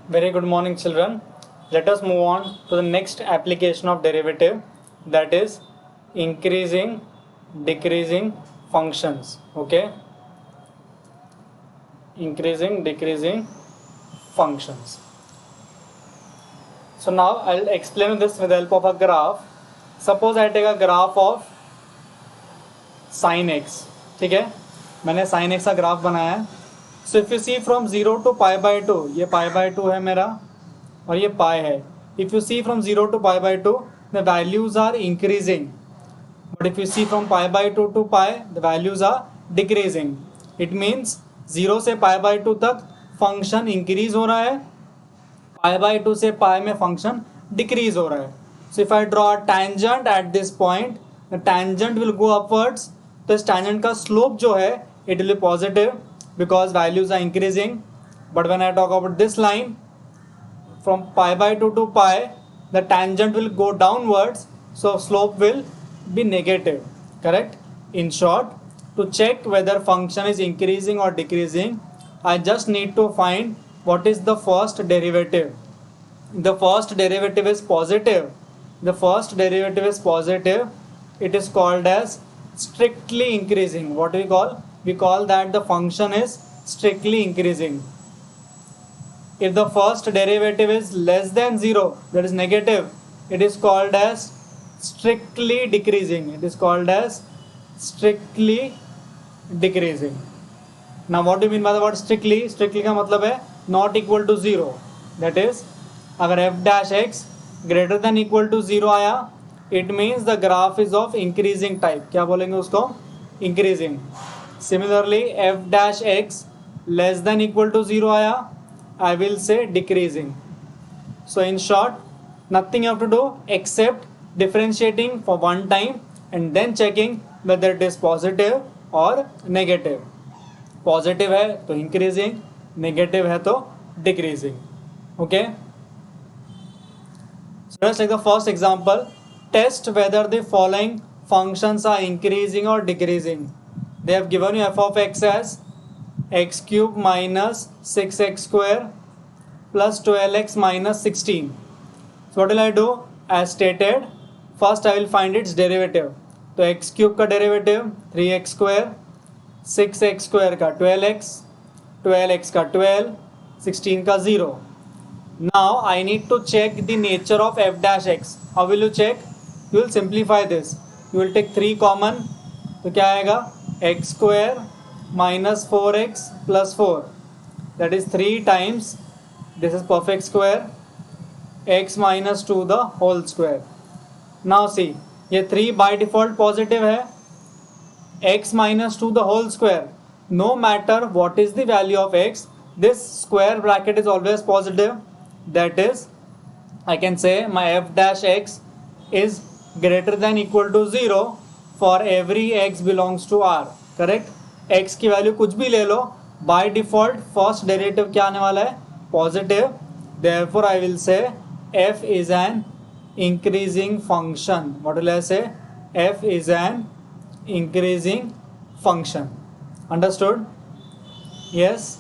Very good morning, children. Let us move on to the next application of derivative, that is increasing, decreasing functions. Okay, increasing, decreasing functions. So now I'll explain this with the help of a graph. Suppose I take a graph of sin x. ठीक है, मैंने sin x का graph बनाया है. So if you see from 0 to pi by 2, ये pi by 2 है मेरा और ये pi है. If you see from 0 to pi by 2, the values are increasing. But if you see from pi by 2 to pi, the values are decreasing. It means 0 से pi by 2 तक function increase हो रहा है, pi by 2 से pi में function decrease हो रहा है. So if I draw a tangent at this point, the tangent will go upwards. तो इस tangent का slope जो है it will be positive because values are increasing. But when I talk about this line, from pi by 2 to pi, the tangent will go downwards, so slope will be negative. Correct? In short, to check whether function is increasing or decreasing, I just need to find what is the first derivative. The first derivative is positive. The first derivative is positive. It is called as strictly increasing. What do we call? We call that the function is strictly increasing. If the first derivative is less than 0, that is negative, it is called as strictly decreasing. It is called as strictly decreasing. Now what do you mean by the word strictly? Strictly का मतलब है not equal to 0. That is, अगर f dash x greater than equal to 0 आया, it means the graph is of increasing type. क्या बोलेंगे उसको? Increasing. Similarly, f dash x less than equal to 0 आया, I will say decreasing. So in short, nothing you have to do except differentiating for one time and then checking whether it is positive or negative. Positive है तो increasing, negative है तो decreasing. Okay? So let's take the first example. Test whether the following functions are increasing or decreasing. They have given you f of x as x cube minus 6x square plus 12x minus 16. So what will I do? As stated, first I will find its derivative. तो x cube का derivative 3x square, 6x square का 12x, 12x का 12, 16 का 0. Now I need to check the nature of f dash x. How will you check? You will simplify this. You will take 3 common. तो क्या आएगा? x square minus 4x plus 4. That is 3 times, this is perfect square, x minus 2 the whole square. Now see, ये 3 by default positive है, x minus 2 the whole square. No matter what is the value of x, this square bracket is always positive. That is, I can say my f dash x is greater than equal to 0 for every x belongs to R. Correct? x की value कुछ भी ले लो, by default first derivative क्या आने वाला है? Positive. Therefore I will say f is an increasing function. What will I say? f is an increasing function. Understood? Yes.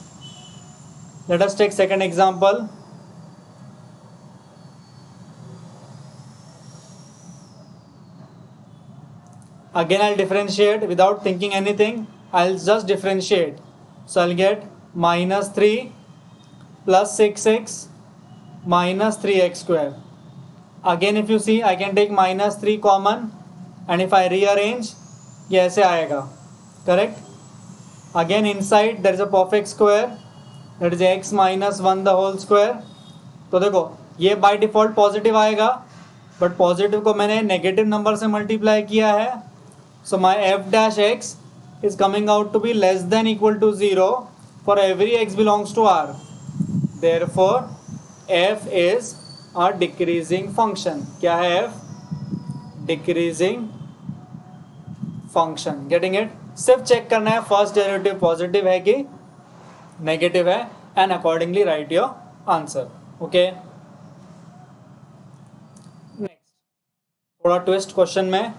Let us take second example. Again I'll differentiate without thinking anything. I'll just differentiate. So I'll get minus 3 plus 6x minus 3x square. Again if you see, I can take minus 3 common and if I rearrange, ये ऐसे आएगा. Correct? Again inside there is a perfect square, that is x minus 1 the whole square. तो देखो ये by default positive आएगा, but positive को मैंने negative number से multiply किया है. So my f dash x is coming out to be less than equal to 0 for every x belongs to R. Therefore, f is a decreasing function. क्या है f? Decreasing function. Getting it? सिर्फ check करना है first derivative positive है कि negative है and accordingly write your answer. Okay? Next. थोड़ा twist question में.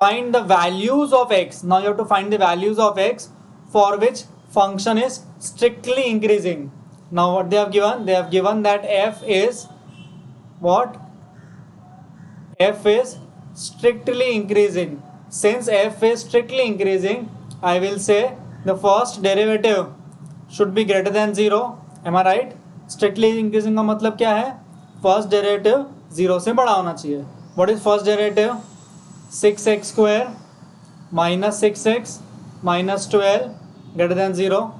Find the values of x. Now you have to find the values of x for which function is strictly increasing. Now what they have given? They have given that f is what? F is strictly increasing. Since f is strictly increasing, I will say the first derivative should be greater than 0. Am I right? Strictly increasing का मतलब क्या है? First derivative 0 से बड़ा होना चाहिए. What is first derivative? 6x square minus 6x minus 12 greater than 0.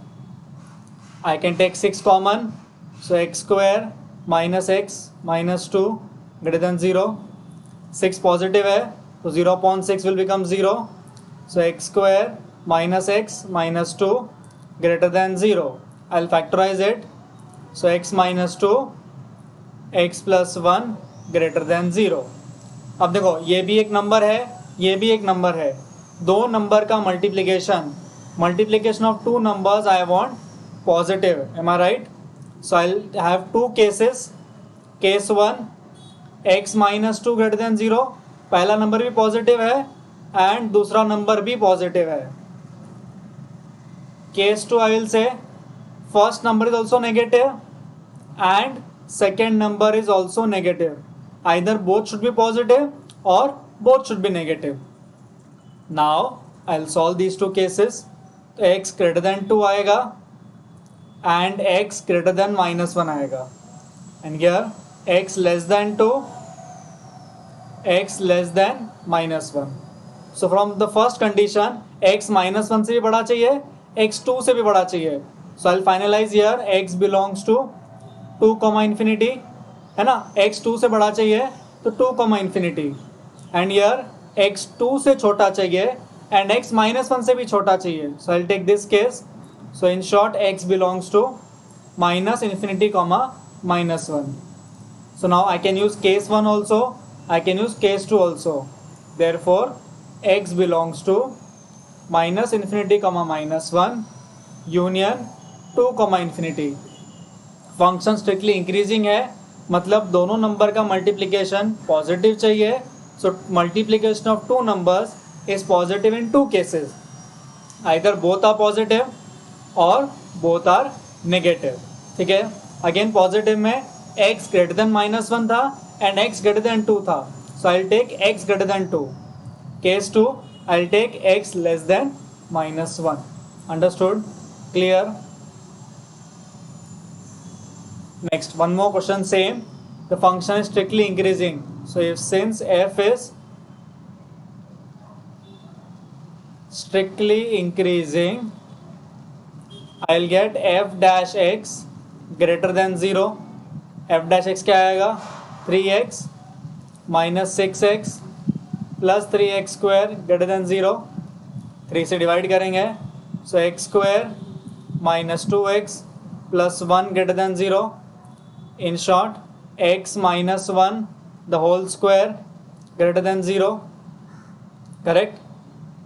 I can take 6 common, so x square minus x minus 2 greater than 0. 6 positive है तो 0.6 will become 0. So x square minus x minus 2 greater than 0. I'll factorize it. So x minus 2 x plus 1 greater than 0. अब देखो ये भी एक number है, ये भी एक नंबर है. दो नंबर का multiplication of two numbers I want positive. Am I right? So I have two cases. Case 1 x minus 2 greater than 0. पहला नंबर भी पॉजिटिव है एंड दूसरा नंबर भी पॉजिटिव है. Case 2 I will say first number is also negative and second number is also negative. Either both should be positive और both should be negative. Now I will solve these two cases. तो x greater than 2 आएगा and x greater than -1 आएगा. And here x less than 2, x less than -1. So from the first condition, x -1 से भी बड़ा चाहिए, x 2 से भी बड़ा चाहिए. So I'll finalize here x belongs to 2, infinity, है ना. x 2 से बड़ा चाहिए तो 2, infinity. And here x 2 से छोटा चाहिए and x -1 से भी छोटा चाहिए. So I'll take this case. So in short, x belongs to -infinity, -1. So now I can use case 1 also, I can use case 2 also. Therefore, x belongs to -infinity, -1 union 2, infinity. Function strictly increasing है, मतलब दोनों number का multiplication positive चाहिए. So multiplication of two numbers is positive in two cases. Either both are positive और both are negative. ठीक है. Again positive में x greater than -1 था एंड x ग्रेटर देन 2 था. So I will take x greater than 2. Case 2 I will take x less than -1. Understood? Clear? Next, one more question same. The function is strictly increasing. So if since f is strictly increasing, I will get f dash x greater than 0. f dash x क्या आएगा? 3x minus 6x plus 3x square greater than 0. 3 से divide करेंगे. So x square minus 2x plus 1 greater than 0. In short, x minus 1 the whole square greater than 0. Correct?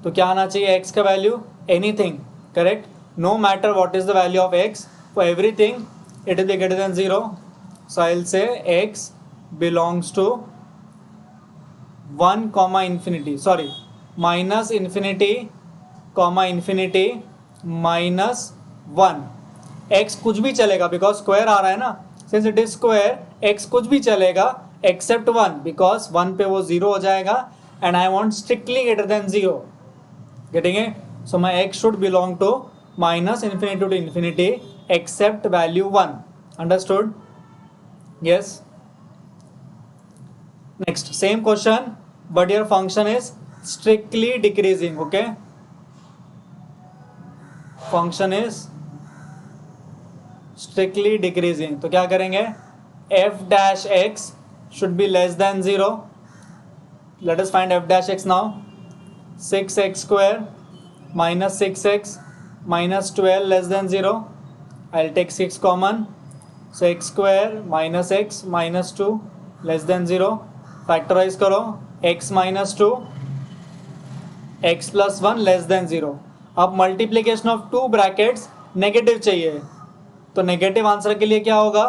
तो क्या आना चाहिए x का value? Anything. Correct? No matter what is the value of x, for everything it will be greater than 0. So I will say x belongs to 1, infinity. Sorry, minus infinity, infinity minus 1. x कुछ भी चलेगा because square आ रहा है ना. Since it is square, x कुछ भी चलेगा except 1 because 1 पे वो 0 हो जाएगा and I want strictly greater than 0. Getting it? So my x should belong to minus infinity to infinity except value 1. Understood? Yes. Next, same question, but your function is strictly decreasing. Okay, function is strictly decreasing. तो क्या करेंगे? f dash x should be less than 0. Let us find f dash x now. 6x square minus 6x minus 12 less than 0. I'll take 6 common. So x square minus x minus 2 less than 0. Factorise करो. x minus 2 x plus 1 less than 0. अब multiplication of to brackets negative चाहिए. तो negative answer के लिए क्या होगा?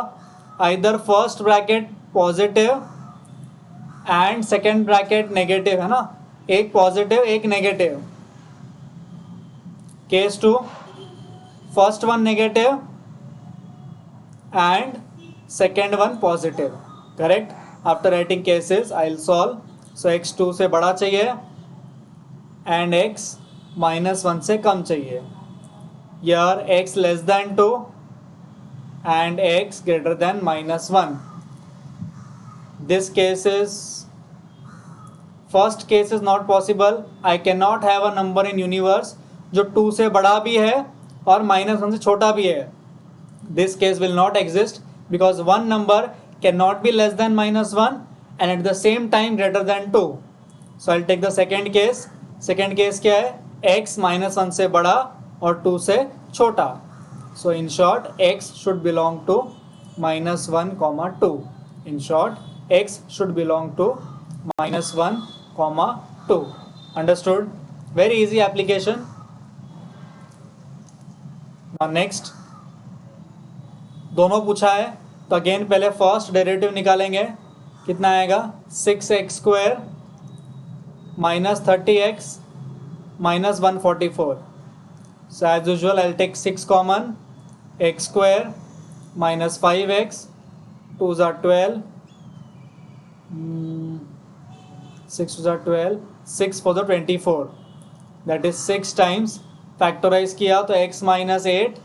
Either first bracket positive and second bracket negative, है ना. एक पॉजिटिव एक negative. Case 2 first one negative and second one positive. Correct? After writing cases, I'll solve. So x 2 से बड़ा चाहिए and x -1 से कम चाहिए. Here x less than 2 and x greater than -1. This case is, first case is not possible. I cannot have a number in universe जो 2 से बड़ा भी है और -1 से छोटा भी है. This case will not exist because one number cannot be less than -1 and at the same time greater than 2. So I'll take the second case. Second case क्या है? x -1 से बड़ा और 2 से छोटा. So in short, x should belong to -1, 2. In short, x should belong to -1, 2. Understood? Very easy application. Now next, दोनों पूछा है तो अगेन पहले फर्स्ट डेरिवेटिव निकालेंगे. कितना आएगा? 6x² -30x -144. So as usual, I'll take 6 common. x² -5x, 2s are 12, 6 2s are 12, 6 for the 24. That is 6 times. Factorise किया तो x -8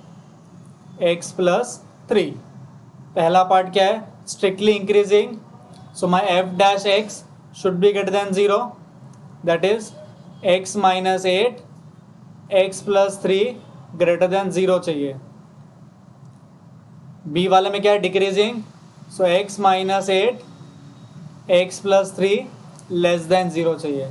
x + 3. पहला पार्ट क्या है? Strictly increasing. So my f' should be greater than 0. That is x -8 x + 3 greater than 0 चाहिए. B वाले में क्या है? डिक्रीजिंग. सो x -8 x + 3 लेस देन 0 चाहिए.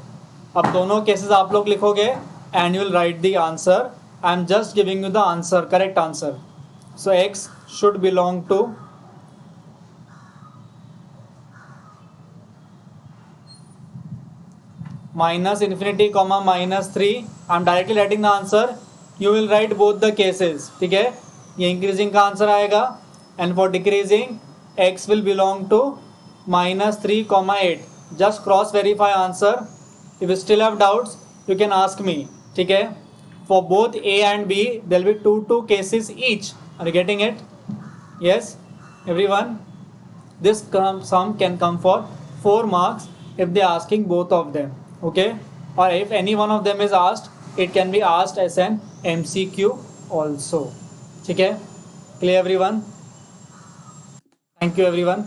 अब दोनों केसेस आप लोग लिखोगे and you will write the answer. I am just giving you the answer, correct answer. So x should belong to -∞, -3. I am directly writing the answer. You will write both the cases. ठीक है? ये increasing का answer आएगा and for decreasing x will belong to -3, 8. Just cross verify answer. If you still have doubts, you can ask me. ठीक है? For both A and B, there will be 2 cases each. Are you getting it? Yes, everyone. This sum can come for 4 marks if they are asking both of them. Okay? Or if any one of them is asked, it can be asked as an MCQ also. ठीक है? Clear everyone? Thank you everyone.